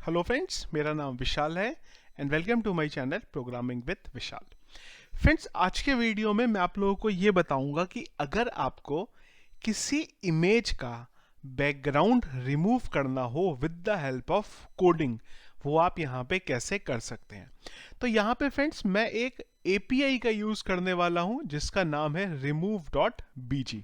Hello friends, मेरा नाम विशाल है and welcome to my channel programming with Vishal. Friends, आज के वीडियो में मैं आप लोगों को ये बताऊंगा कि अगर आपको किसी इमेज का बैकग्राउंड रिमूव करना हो with the help of coding, वो आप यहाँ पे कैसे कर सकते हैं। तो यहाँ पे फ्रेंड्स मैं एक API का यूज करने वाला हूँ जिसका नाम है remove.bg।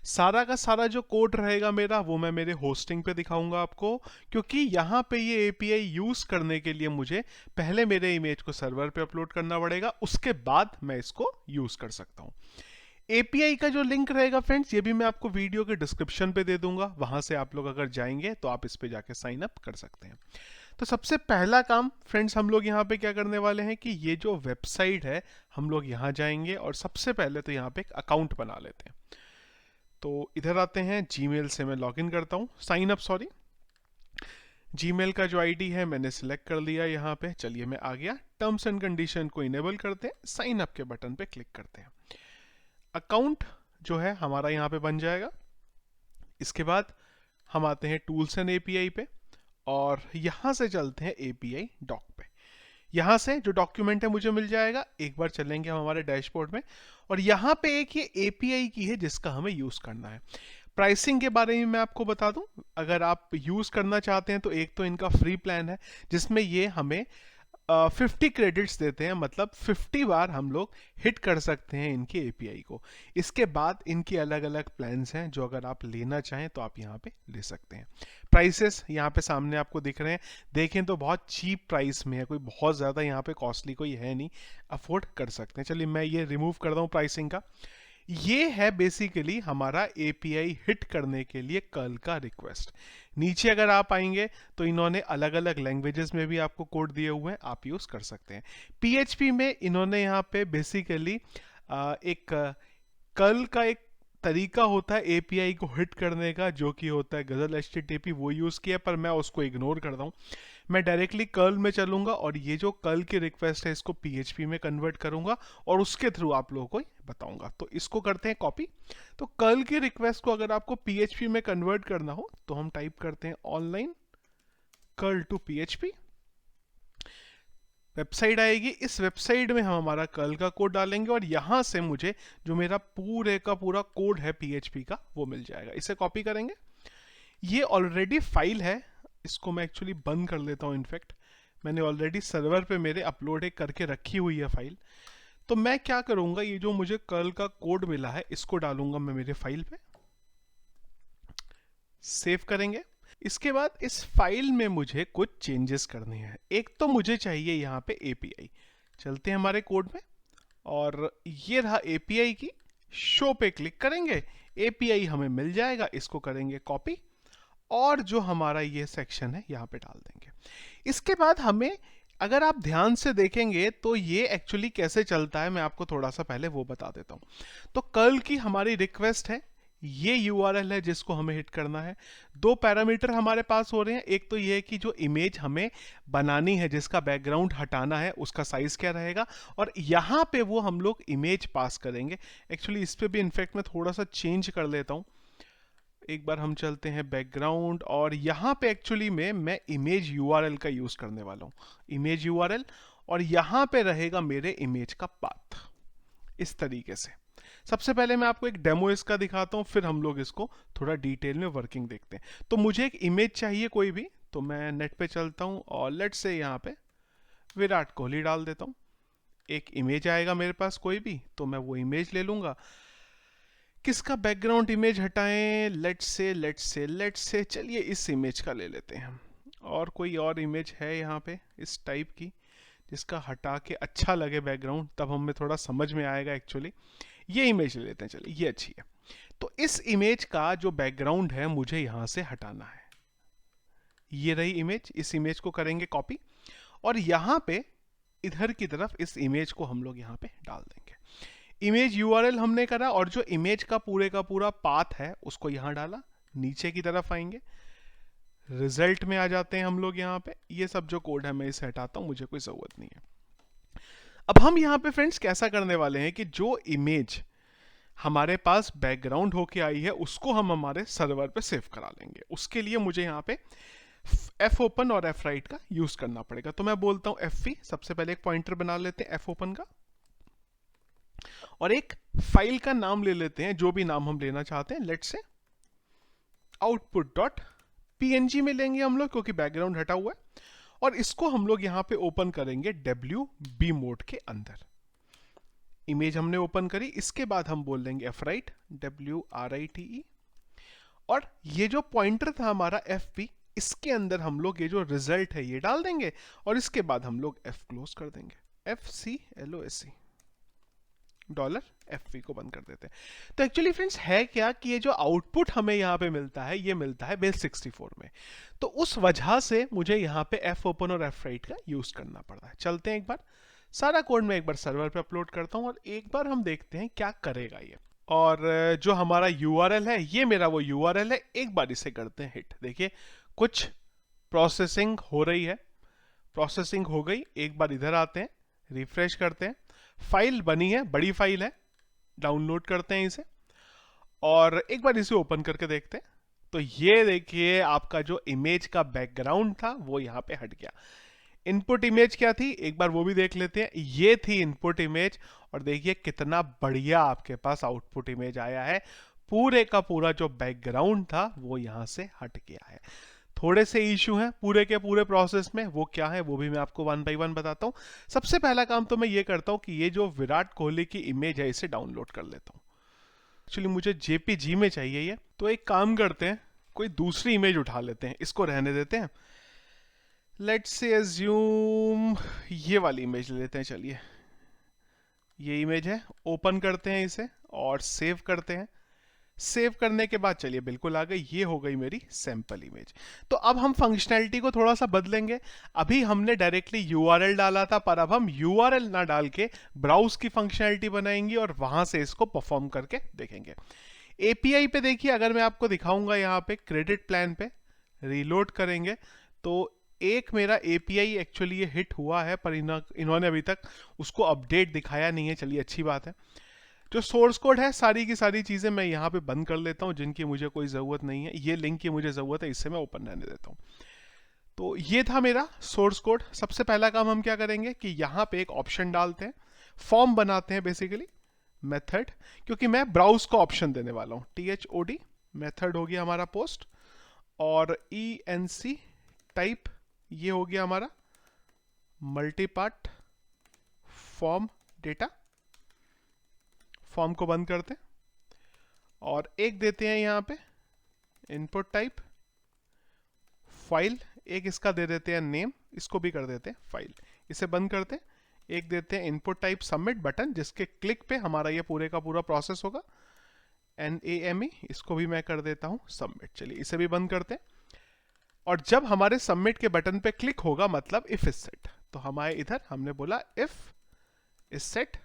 सारा का सारा जो कोड रहेगा मेरा वो मैं मेरे होस्टिंग पे दिखाऊंगा आपको, क्योंकि यहाँ पे ये API यूज करने के लिए मुझे पहले मेरे इमेज को सर्वर पे अपलोड करना पड़ेगा, उसके बाद मैं इसको यूज कर सकता हूँ। API का जो लिंक रहेगा फ्रेंड्स, ये भी मैं आपको वीडियो के डिस्क्रिप्शन पे दे दूंगा, वहां से आप लोग अगर जाएंगे तो आप इस पे जाके साइन अप कर सकते हैं। तो सबसे पहला काम फ्रेंड्स हम लोग यहाँ पे क्या करने वाले हैं कि ये जो वेबसाइट है हम लोग यहाँ जाएंगे और सबसे पहले तो यहाँ पे एक अकाउंट बना लेते हैं। तो इधर आते हैं, जीमेल से मैं लॉगिन करता हूँ, साइन अप सॉरी। जीमेल का जो आईडी है मैंने सिलेक्ट कर लिया यहाँ पे। चलिए मैं आ गया, टर्म्स एंड कंडीशन को इनेबल करते हैं, साइन अप के बटन पे क्लिक करते हैं। अकाउंट जो है हमारा यहाँ पे बन जाएगा। इसके बाद हम आते हैं टूल्स एंड API पे और यहाँ से चलते हैं API डॉक पे। यहाँ से जो डॉक्यूमेंट है मुझे मिल जाएगा। एक बार चलेंगे हम हमारे डैशबोर्ड में और यहाँ पे एक ये API की है जिसका हमें यूज करना है। प्राइसिंग के बारे में मैं आपको बता दूं, अगर आप यूज करना चाहते हैं तो एक तो इनका फ्री प्लान है जिसमें ये हमें 50 क्रेडिट्स देते हैं, मतलब 50 बार हम लोग हिट कर सकते हैं इनके API को। इसके बाद इनके अलग अलग प्लान्स हैं जो अगर आप लेना चाहें तो आप यहाँ पे ले सकते हैं। प्राइसेस यहाँ पे सामने आपको दिख रहे हैं, देखें तो बहुत चीप प्राइस में है, कोई बहुत ज़्यादा यहाँ पे कॉस्टली कोई है नहीं, अफोर्ड कर सकते हैं। चलिए मैं ये रिमूव कर रहा हूँ प्राइसिंग का। ये है बेसिकली हमारा API हिट करने के लिए कर्ल का रिक्वेस्ट। नीचे अगर आप आएंगे तो इन्होंने अलग अलग लैंग्वेजेस में भी आपको कोड दिए हुए हैं, आप यूज कर सकते हैं। PHP में इन्होंने यहाँ पे बेसिकली एक कर्ल का एक तरीका होता है API को हिट करने का, जो कि होता है गजल HTTP, वो यूज किया, पर मैं उसको इग्नोर कर रहा हूँ। मैं डायरेक्टली कर्ल में चलूंगा और ये जो कर्ल की रिक्वेस्ट है इसको PHP में कन्वर्ट करूंगा और उसके थ्रू आप लोगों को बताऊंगा। तो इसको करते हैं कॉपी। तो कर्ल की रिक्वेस्ट को अगर आपको PHP में कन्वर्ट करना हो तो हम टाइप करते हैं online curl to PHP। Website आएगी, इस वेबसाइट में हम हमारा कर्ल का कोड डालेंगे और यहां से मुझे जो मेरा पूरे का पूरा कोड है PHP का वो मिल जाएगा। इसे कॉपी करेंगे। ये ऑलरेडी फाइल है, इसको मैं एक्चुअली बंद कर लेता हूँ। इनफैक्ट मैंने ऑलरेडी सर्वर पे मेरे अपलोड एक करके रखी हुई है फाइल। तो मैं क्या करूंगा, ये जो मुझे कर्ल का कोड मिला है इसको डालूंगा मैं मेरे फाइल पे, सेव करेंगे। इसके बाद इस फाइल में मुझे कुछ चेंजेस करने हैं। एक तो मुझे चाहिए यहाँ पे API। चलते हैं हमारे कोड में और ये रहा API की, शो पे क्लिक करेंगे, API हमें मिल जाएगा। इसको करेंगे कॉपी और जो हमारा ये सेक्शन है यहाँ पे डाल देंगे। इसके बाद हमें, अगर आप ध्यान से देखेंगे तो ये एक्चुअली कैसे चलता है मैं आपको थोड़ा सा पहले वो बता देता हूँ। तो कर्ल की हमारी रिक्वेस्ट है, ये URL है जिसको हमें हिट करना है। दो पैरामीटर हमारे पास हो रहे हैं, एक तो ये है कि जो इमेज हमें बनानी है जिसका बैकग्राउंड हटाना है उसका साइज क्या रहेगा, और यहाँ पे वो हम लोग इमेज पास करेंगे। एक्चुअली इस पे भी इनफैक्ट मैं थोड़ा सा चेंज कर लेता हूँ। एक बार हम चलते हैं बैकग्राउंड और यहाँ पे एक्चुअली में मैं इमेज URL का यूज करने वाला हूँ, इमेज URL, और यहाँ पे रहेगा मेरे इमेज का पाथ। इस तरीके से सबसे पहले मैं आपको एक डेमो इसका दिखाता हूँ, फिर हम लोग इसको थोड़ा डिटेल में वर्किंग देखते हैं। तो मुझे एक इमेज चाहिए कोई भी, तो मैं नेट पे चलता हूँ और लेट्स से यहाँ पे विराट कोहली डाल देता हूँ। एक इमेज आएगा मेरे पास कोई भी, तो मैं वो इमेज ले लूंगा। किसका बैकग्राउंड इमेज हटाएं, लेट्स से चलिए इस इमेज का ले लेते हैं। और कोई और इमेज है यहाँ पे इस टाइप की जिसका हटा के अच्छा लगे बैकग्राउंड, तब हमें थोड़ा समझ में आएगा एक्चुअली। ये इमेज ले लेते हैं, चलिए ये अच्छी है। तो इस इमेज का जो बैकग्राउंड है मुझे यहाँ से हटाना है। ये रही इमेज, इस इमेज को करेंगे कॉपी और यहाँ पे इधर की तरफ इस इमेज को हम लोग यहाँ पे डाल देंगे। इमेज URL हमने करा और जो इमेज का पूरा पाथ है उसको यहाँ डाला। नीचे की तरफ आएंगे, रिजल्ट में आ जाते हैं हम लोग यहाँ पे। ये सब जो कोड है मैं इसे हटाता हूँ, मुझे कोई जरूरत नहीं है। अब हम यहाँ पे फ्रेंड्स कैसा करने वाले हैं कि जो इमेज हमारे पास बैकग्राउंड होके आई है उसको हम हमारे सर्वर पे सेव करा लेंगे। उसके लिए मुझे यहाँ पे एफ ओपन और एफ राइट का यूज करना पड़ेगा। तो मैं बोलता हूं एफ सबसे पहले एक पॉइंटर बना लेते हैं एफ ओपन का, और एक फाइल का नाम ले लेते हैं, जो भी नाम हम लेना चाहते हैं, let's say output dot PNG में लेंगे हम लोग, क्योंकि बैकग्राउंड हटा हुआ है। और इसको हम लोग यहां पे ओपन करेंगे WB मोड के अंदर। इमेज हमने ओपन करी, इसके बाद हम बोल देंगे एफ राइट WRITE, और ये जो पॉइंटर था हमारा FP, इसके अंदर हम लोग ये जो रिजल्ट है ये डाल देंगे, और इसके बाद हम लोग F क्लोज कर देंगे, FCLOSE $FP को बंद कर देते हैं। तो एक्चुअली फ्रेंड्स है क्या कि ये जो आउटपुट हमें यहाँ पे मिलता है, ये मिलता है बेस 64 में। तो उस वजह से मुझे यहाँ पे एफ ओपन और एफ राइट का यूज करना पड़ रहा है। चलते हैं एक बार, सारा कोड मैं एक बार सर्वर पे अपलोड करता हूँ, और एक बार हम देखते हैं क्या करेगा ये। और जो हमारा URL है, ये मेरा वो URL है। एक बार इसे करते हैं हिट। देखिए कुछ प्रोसेसिंग हो रही है, प्रोसेसिंग हो गई। एक बार इधर आते हैं, रिफ्रेश करते हैं, फाइल बनी है, बड़ी फाइल है, डाउनलोड करते हैं इसे, और एक बार इसे ओपन करके देखते हैं। तो ये देखिए आपका जो इमेज का बैकग्राउंड था वो यहाँ पे हट गया। इनपुट इमेज क्या थी, एक बार वो भी देख लेते हैं। ये थी इनपुट इमेज, और देखिए कितना बढ़िया आपके पास आउटपुट इमेज आया है। पूरे का पूरा जो बैकग्राउंड था वो यहाँ से हट गया है। थोड़े से इशू हैं पूरे के पूरे प्रोसेस में, वो क्या है वो भी मैं आपको 1 बाय 1 बताता हूँ। सबसे पहला काम तो मैं ये करता हूँ कि ये जो विराट कोहली की इमेज है इसे डाउनलोड कर लेता हूँ। एक्चुअली मुझे JPG में चाहिए ये, तो एक काम करते हैं, कोई दूसरी इमेज उठा लेते हैं, इसको रहने देते हैं। लेट्स से अज्यूम ये वाली इमेज ले लेते हैं। चलिए ये इमेज है, ओपन करते हैं इसे और सेव करते हैं। सेव करने के बाद चलिए बिल्कुल आ गई, ये हो गई मेरी सैंपल इमेज। तो अब हम फंक्शनैलिटी को थोड़ा सा बदलेंगे। अभी हमने डायरेक्टली URL डाला था, पर अब हम URL ना डाल के ब्राउज की फंक्शनैलिटी बनाएंगे और वहां से इसको परफॉर्म करके देखेंगे। API पे देखिए, अगर मैं आपको दिखाऊंगा यहाँ पे क्रेडिट प्लान पे रीलोड करेंगे, तो एक मेरा API एक्चुअली ये हिट हुआ है, पर इन्होंने अभी तक उसको अपडेट दिखाया नहीं है। चलिए अच्छी बात है। जो सोर्स कोड है सारी की सारी चीज़ें मैं यहाँ पे बंद कर लेता हूँ, जिनकी मुझे कोई ज़रूरत नहीं है। ये लिंक की मुझे ज़रूरत है, इससे मैं ओपन रहने देता हूँ। तो ये था मेरा सोर्स कोड। सबसे पहला काम हम क्या करेंगे कि यहाँ पे एक ऑप्शन डालते हैं, फॉर्म बनाते हैं बेसिकली मेथड, क्योंकि मैं ब्राउज का ऑप्शन देने वाला हूँ। THOD मेथड हो गया हमारा पोस्ट, और ENC टाइप ये हो गया हमारा मल्टीपार्ट फॉर्म डेटा। फॉर्म को बंद करते हैं और एक देते हैं यहाँ पे इनपुट टाइप फाइल, एक इसका दे देते हैं नेम, इसको भी कर देते हैं फाइल। इसे बंद करते हैं। एक देते हैं इनपुट टाइप सबमिट बटन, जिसके क्लिक पे हमारा ये पूरे का पूरा प्रोसेस होगा। NAME इसको भी मैं कर देता हूँ सबमिट। चलिए इसे भी बंद करते हैं, और जब हमारे सबमिट के बटन पे क्लिक होगा मतलब इफ इज सेट, तो हमारे इधर हमने बोला इफ इज सेट।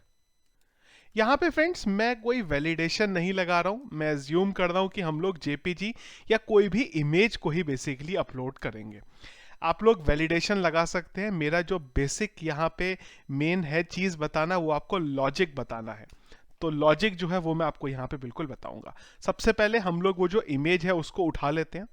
यहाँ पे फ्रेंड्स मैं कोई वैलिडेशन नहीं लगा रहा हूँ, मैं अज्यूम कर रहा हूँ कि हम लोग JPG या कोई भी इमेज को ही बेसिकली अपलोड करेंगे। आप लोग वैलिडेशन लगा सकते हैं। मेरा जो बेसिक यहाँ पे मेन है चीज़ बताना, वो आपको लॉजिक बताना है। तो लॉजिक जो है वो मैं आपको यहाँ पे बिल्कुल बताऊंगा। सबसे पहले हम लोग वो जो इमेज है उसको उठा लेते हैं।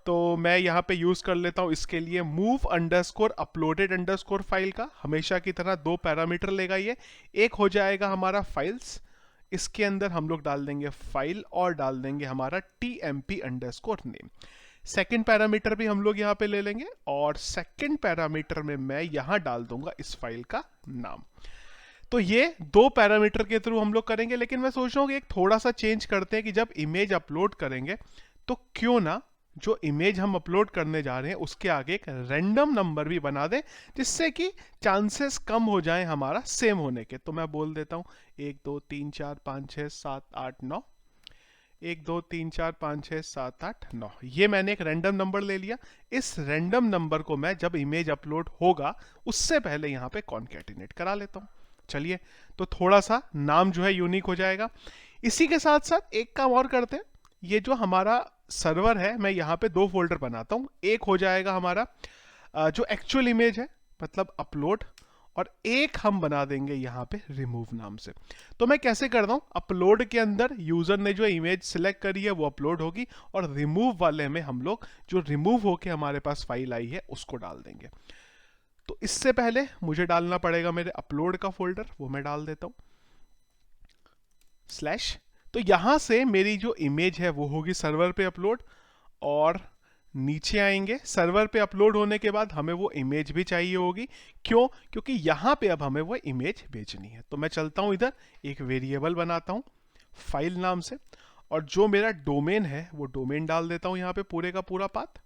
तो मैं यहाँ पे यूज कर लेता हूँ इसके लिए move underscore uploaded underscore file का। हमेशा की तरह 2 पैरामीटर लेगा ये। एक हो जाएगा हमारा फाइल्स, इसके अंदर हम लोग डाल देंगे फाइल और डाल देंगे हमारा TMP underscore name. Second parameter भी हम लोग यहाँ पे ले लेंगे, और सेकेंड पैरामीटर में मैं यहाँ डाल दूंगा इस फाइल का नाम। तो ये 2 पैरामीटर के थ्रू हम लोग करेंगे, लेकिन मैं सोच रहा हूँ कि एक थोड़ा सा चेंज करते हैं कि जब इमेज अपलोड करेंगे तो क्यों ना जो इमेज हम अपलोड करने जा रहे हैं उसके आगे एक रैंडम नंबर भी बना दें, जिससे कि चांसेस कम हो जाएं हमारा सेम होने के। तो मैं बोल देता हूँ 1 2 3 4 5 6 7 8 9, 1 2 3 4 5 6 7 8 9। ये मैंने एक रैंडम नंबर ले लिया। इस रैंडम नंबर को मैं जब इमेज अपलोड होगा उससे पहले यहाँ पे कॉन्कैटिनेट करा लेता हूँ। चलिए, तो थोड़ा सा नाम जो है यूनिक हो जाएगा। इसी के साथ साथ एक काम और करते हैं, ये जो हमारा सर्वर है मैं यहाँ पे 2 फोल्डर बनाता हूँ। एक हो जाएगा हमारा जो एक्चुअल इमेज है मतलब अपलोड, और एक हम बना देंगे यहाँ पे रिमूव नाम से। तो मैं कैसे करता हूँ, अपलोड के अंदर यूजर ने जो इमेज सिलेक्ट करी है वो अपलोड होगी, और रिमूव वाले में हम लोग जो रिमूव होके हमारे पास फाइल आई है उसको डाल देंगे। तो इससे पहले मुझे डालना पड़ेगा मेरे अपलोड का फोल्डर, वो मैं डाल देता हूँ स्लैश। तो यहां से मेरी जो इमेज है वो होगी सर्वर पे अपलोड, और नीचे आएंगे, सर्वर पे अपलोड होने के बाद हमें वो इमेज भी चाहिए होगी। क्यों? क्योंकि यहां पे अब हमें वो इमेज भेजनी है। तो मैं चलता हूं इधर, एक वेरिएबल बनाता हूं फाइल नाम से, और जो मेरा डोमेन है वो डोमेन डाल देता हूं यहाँ पे पूरे का पूरा पाथ।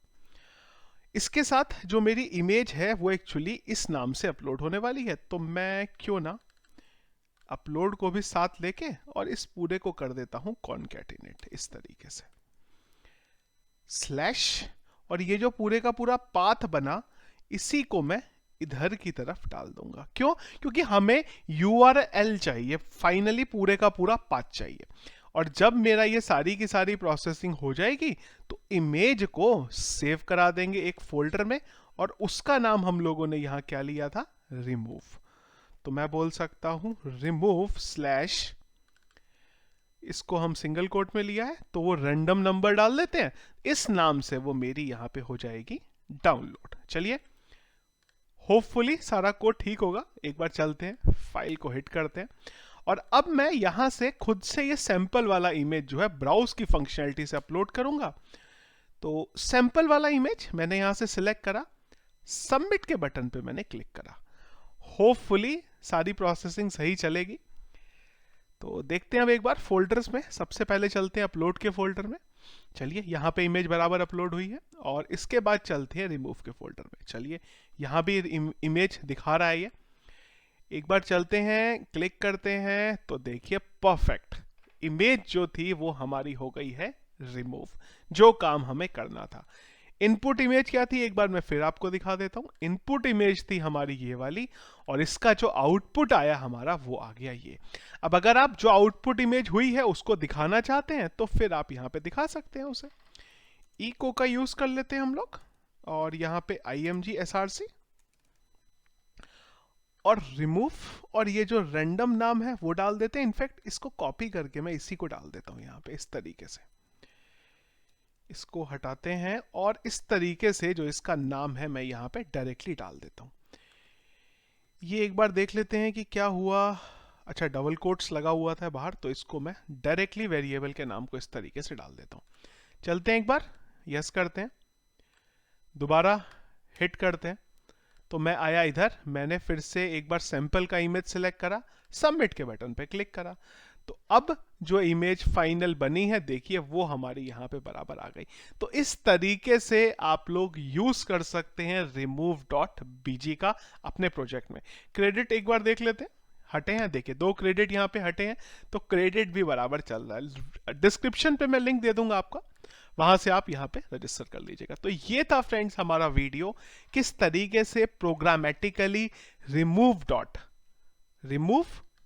इसके साथ जो मेरी इमेज है वो एक्चुअली इस नाम से अपलोड होने वाली है, तो मैं क्यों ना अपलोड को भी साथ लेके और इस पूरे को कर देता हूं कॉन्कैटिनेट इस तरीके से स्लैश। और ये जो पूरे का पूरा पाथ बना, इसी को मैं इधर की तरफ डाल दूंगा। क्यों? क्योंकि हमें URL चाहिए, फाइनली पूरे का पूरा पाथ चाहिए। और जब मेरा ये सारी की सारी प्रोसेसिंग हो जाएगी तो इमेज को सेव करा देंगे एक फोल्डर में, और उसका नाम हम लोगों ने यहां क्या लिया था, रिमूव। तो मैं बोल सकता हूं रिमूव स्लैश, इसको हम सिंगल कोट में लिया है तो वो रैंडम नंबर डाल देते हैं, इस नाम से वो मेरी यहां पे हो जाएगी डाउनलोड। चलिए, होपफुली सारा कोड ठीक होगा। एक बार चलते हैं, फाइल को हिट करते हैं, और अब मैं यहां से खुद से ये सैंपल वाला इमेज जो है ब्राउज की फंक्शनैलिटी से अपलोड करूंगा। तो सैंपल वाला इमेज मैंने यहां से सिलेक्ट करा, सबमिट के बटन पे मैंने क्लिक करा। होपफुली सारी प्रोसेसिंग सही चलेगी। तो देखते हैं अब एक बार फोल्डर्स में, सबसे पहले चलते हैं अपलोड के फोल्डर में। चलिए, यहाँ पे इमेज बराबर अपलोड हुई है, और इसके बाद चलते हैं रिमूव के फोल्डर में। चलिए, यहाँ भी इमेज दिखा रहा है ये। एक बार चलते हैं, क्लिक करते हैं, तो देखिए परफेक्ट इमेज जो थी वो हमारी हो गई है रिमूव, जो काम हमें करना था। इनपुट इमेज क्या थी, एक बार मैं फिर आपको दिखा देता हूं। इनपुट इमेज थी हमारी ये वाली, और इसका जो आउटपुट आया हमारा वो आ गया ये। अब अगर आप जो आउटपुट इमेज हुई है उसको दिखाना चाहते हैं तो फिर आप यहां पे दिखा सकते हैं उसे। इको का यूज कर लेते हैं हम लोग, और यहां पे img src और रिमूव, और ये जो रैंडम नाम है वो डाल देते हैं। इनफैक्ट इसको कॉपी करके मैं इसी को डाल देता हूं यहां पे इस तरीके से। इसको हटाते हैं, और इस तरीके से जो इसका नाम है मैं यहां पे डायरेक्टली डाल देता हूं। ये एक बार देख लेते हैं कि क्या हुआ। अच्छा, डबल कोट्स लगा हुआ था बाहर, तो इसको मैं डायरेक्टली वेरिएबल के नाम को इस तरीके से डाल देता हूं। चलते हैं एक बार, यस करते हैं, दोबारा हिट करते हैं, तो मैं आया इधर, मैंने फिर से एक बार सैंपल का इमेज सिलेक्ट करा, सबमिट के बटन पे क्लिक करा। तो अब जो इमेज फाइनल बनी है देखिए वो हमारी यहाँ पे बराबर आ गई। तो इस तरीके से आप लोग यूज कर सकते हैं remove.bg का अपने प्रोजेक्ट में। क्रेडिट एक बार देख लेते हैं, हटे हैं, देखिए 2 क्रेडिट यहाँ पे हटे हैं, तो क्रेडिट भी बराबर चल रहा है। डिस्क्रिप्शन पे मैं लिंक दे दूंगा आपका, वहां से आप यहाँ पे रजिस्टर कर लीजिएगा। तो ये था फ्रेंड्स हमारा वीडियो, किस तरीके से प्रोग्रामेटिकली रिमूव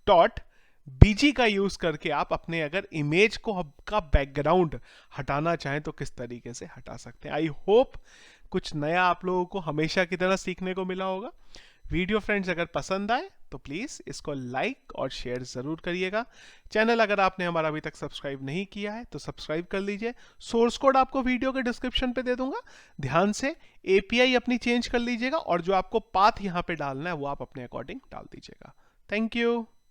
डॉट बीजी का यूज करके आप अपने अगर इमेज को का बैकग्राउंड हटाना चाहें तो किस तरीके से हटा सकते हैं। आई होप कुछ नया आप लोगों को हमेशा की तरह सीखने को मिला होगा। वीडियो फ्रेंड्स अगर पसंद आए तो प्लीज इसको लाइक और शेयर जरूर करिएगा। चैनल अगर आपने हमारा अभी तक सब्सक्राइब नहीं किया है तो सब्सक्राइब कर लीजिए। सोर्स कोड आपको वीडियो के डिस्क्रिप्शन पे दे दूंगा, ध्यान से एपीआई अपनी चेंज कर लीजिएगा, और जो आपको पाथ यहाँ पे डालना है वो आप अपने अकॉर्डिंग डाल दीजिएगा। Thank you.